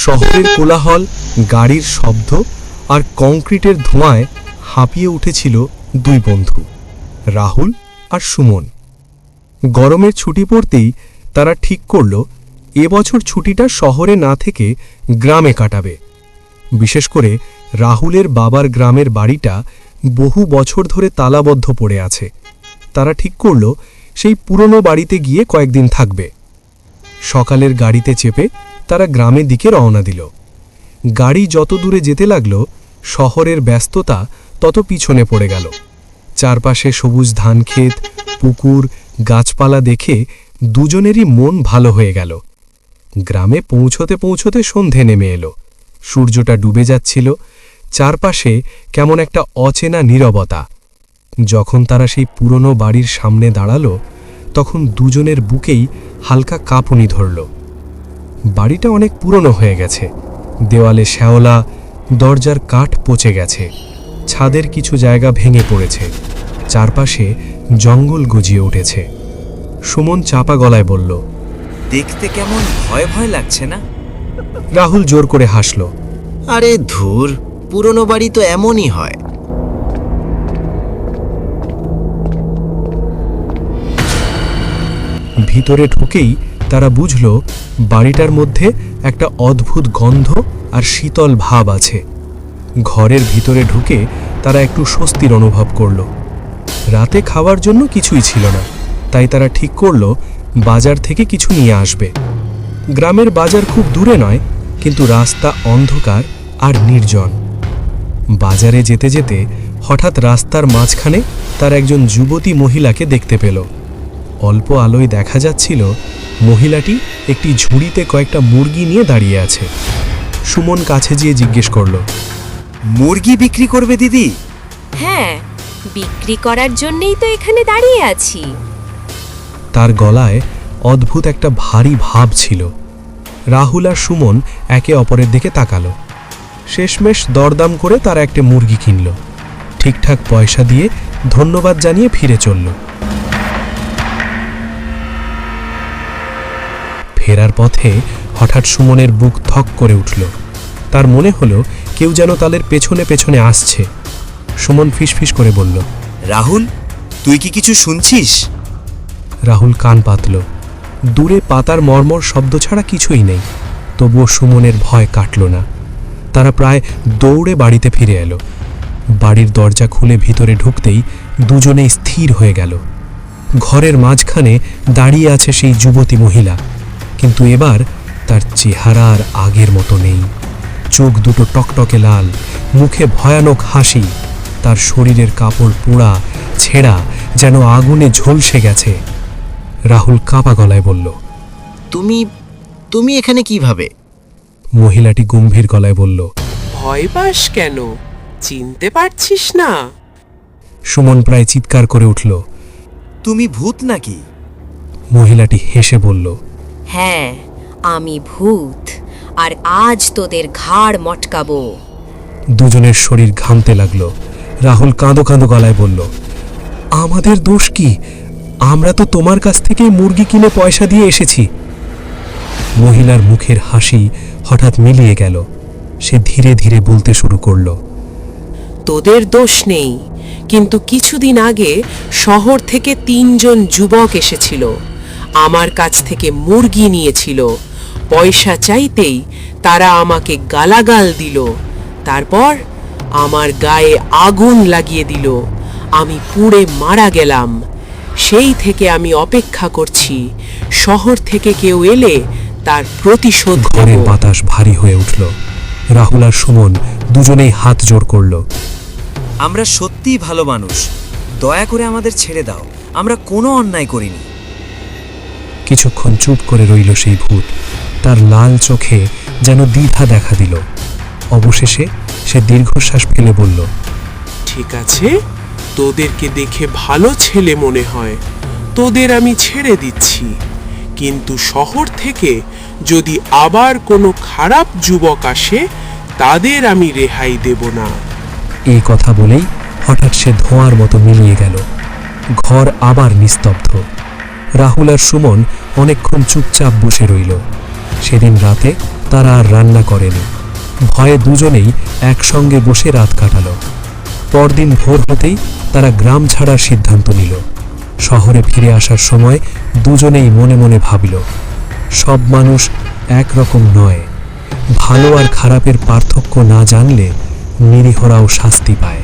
শহরের কোলাহল, গাড়ির শব্দ আর কংক্রিটের ধোঁয়ায় হাঁপিয়ে উঠেছিল দুই বন্ধু, রাহুল আর সুমন। গরমের ছুটি পড়তেই তারা ঠিক করল এবছর ছুটিটা শহরে না থেকে গ্রামে কাটাবে। বিশেষ করে রাহুলের বাবার গ্রামের বাড়িটা বহু বছর ধরে তালাবদ্ধ পড়ে আছে। তারা ঠিক করল সেই পুরনো বাড়িতে গিয়ে কয়েকদিন থাকবে। সকালের গাড়িতে চেপে তারা গ্রামের দিকে রওনা দিল। গাড়ি যত দূরে যেতে লাগল, শহরের ব্যস্ততা তত পিছনে পড়ে গেল। চারপাশে সবুজ ধানক্ষেত, পুকুর, গাছপালা দেখে দুজনেরই মন ভালো হয়ে গেল। গ্রামে পৌঁছতে পৌঁছতে সন্ধে নেমে এলো। সূর্যটা ডুবে যাচ্ছিল। চারপাশে কেমন একটা অচেনা নীরবতা। যখন তারা সেই পুরনো বাড়ির সামনে দাঁড়ালো, তখন দুজনের বুকেই হালকা কাঁপুনি ধরল। বাড়িটা অনেক পুরনো হয়ে গেছে। দেওয়ালে শ্যাওলা, দরজার কাঠ পচে গেছে, ছাদের কিছু জায়গা ভেঙে পড়েছে, চারপাশে জঙ্গল গজিয়ে উঠেছে। সুমন চাপা গলায় বলল, দেখতে কেমন ভয় ভয় লাগছে না? রাহুল জোর করে হাসল। আরে ধুর, পুরনো বাড়ি তো এমনই হয়। ভিতরে ঢুকেই তারা বুঝল বাড়িটার মধ্যে একটা অদ্ভুত গন্ধ আর শীতল ভাব আছে। ঘরের ভিতরে ঢুকে তারা একটু স্বস্তির অনুভব করল। রাতে খাওয়ার জন্য কিছুই ছিল না, তাই তারা ঠিক করল বাজার থেকে কিছু নিয়ে আসবে। গ্রামের বাজার খুব দূরে নয়, কিন্তু রাস্তা অন্ধকার আর নির্জন। বাজারে যেতে যেতে হঠাৎ রাস্তার মাঝখানে তার একজন যুবতী মহিলাকে দেখতে পেল। অল্প আলোয় দেখা যাচ্ছিল মহিলাটি একটি ঝুড়িতে কয়েকটা মুরগি নিয়ে দাঁড়িয়ে আছে। সুমন কাছে গিয়ে জিজ্ঞেস করল, মুরগি বিক্রি করবে দিদি? হ্যাঁ, বিক্রি করার জন্যই তো এখানে দাঁড়িয়ে আছি। তার গলায় অদ্ভুত একটা ভারী ভাব ছিল। রাহুল আর সুমন একে অপরের দিকে তাকালো। শেষমেশ দরদাম করে তারা একটা মুরগি কিনল। ঠিকঠাক পয়সা দিয়ে ধন্যবাদ জানিয়ে ফিরে চলল। ফেরার পথে হঠাৎ সুমনের বুক থক করে উঠল। তার মনে হলো কেউ যেন তাদের পেছনে পেছনে আসছে। সুমন ফিসফিস করে বলল, রাহুল, তুই কি কিছু শুনছিস? রাহুল কান পাতল। দূরে পাতার মর্মর শব্দ ছাড়া কিছুই নেই। তবুও সুমনের ভয় কাটল না। তারা প্রায় দৌড়ে বাড়িতে ফিরে এলো। বাড়ির দরজা খুলে ভিতরে ঢুকতেই দুজনেই স্থির হয়ে গেল। ঘরের মাঝখানে দাঁড়িয়ে আছে সেই যুবতী মহিলা, কিন্তু এবার তার চেহারা আর আগের মতো নেই। চোখ দুটো টকটকে লাল, মুখে ভয়ানক হাসি। তার শরীরের কাপড় পোড়া ছেঁড়া, যেন আগুনে ঝলসে গেছে। রাহুল কাঁপা গলায় বলল, তুমি তুমি এখানে কিভাবে? মহিলাটি গম্ভীর গলায় বলল, ভয় পাস কেন? চিনতে পারছিস না? সুমন প্রায় চিৎকার করে উঠল। তুমি ভূত নাকি? মহিলাটি হেসে বলল, হ্যাঁ, আমি ভূত, আর আজ তোদের ঘাড় মটকাবো। দুজনের শরীর ঘামতে লাগল। রাহুল কাঁদো কাঁদো গলায় বলল, আমাদের দোষ কি? আমরা তো তোমার কাছ থেকে মুরগি কিনে পয়সা দিয়ে এসেছি। মহিলার মুখের হাসি হঠাৎ মিলিয়ে গেল। সে ধীরে ধীরে বলতে শুরু করল, তোদের দোষ নেই, কিন্তু কিছুদিন আগে শহর থেকে 3 জন যুবক এসেছিল। আমার কাছ থেকে মুরগি নিয়েছিল। পয়সা চাইতেই তারা আমাকে গালাগাল দিল। তারপর আমার গায়ে আগুন লাগিয়ে দিল। আমি পুড়ে মারা গেলাম। সেই থেকে আমি অপেক্ষা করছি, শহর থেকে কেউ এলে তার প্রতিশোধ ঘরের নেব। বাতাস ভারী হয়ে উঠল। রাহুল আর সুমন দুজনেই হাত জোড় করল। আমরা সত্যিই ভালো মানুষ, দয়া করে আমাদের ছেড়ে দাও, আমরা কোনো অন্যায় করিনি। কিছুক্ষণ চুপ করে রইল সেই ভূত। তার লাল চোখে যেন দ্বিধা দেখা দিল। অবশেষে সে দীর্ঘশ্বাস ফেলে বলল, ঠিক আছে, তোদেরকে দেখে ভালো ছেলে মনে হয়, তোদের আমি ছেড়ে দিচ্ছি। কিন্তু শহর থেকে যদি আবার কোনো খারাপ যুবক আসে, তাদের আমি রেহাই দেব না। এই কথা বলেই হঠাৎ সে ধোঁয়ার মতো মিলিয়ে গেল। ঘর আবার নিস্তব্ধ। রাহুল আর সুমন অনেকক্ষণ চুপচাপ বসে রইল। সেদিন রাতে তারা আর রান্না করেনি। ভয়ে দুজনেই একসঙ্গে বসে রাত কাটালো। পরদিন ভোর হতেই তারা গ্রাম ছাড়ার সিদ্ধান্ত নিল। শহরে ফিরে আসার সময় দুজনেই মনে মনে ভাবিল, সব মানুষ একরকম নয়। ভালো আর খারাপের পার্থক্য না জানলে নিরীহরাও শাস্তি পায়।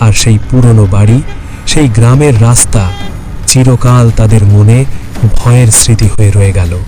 আর সেই পুরনো বাড়ি, সেই গ্রামের রাস্তা চিরকাল তাদের মনে ভয়ের স্মৃতি হয়ে রয়ে গেল।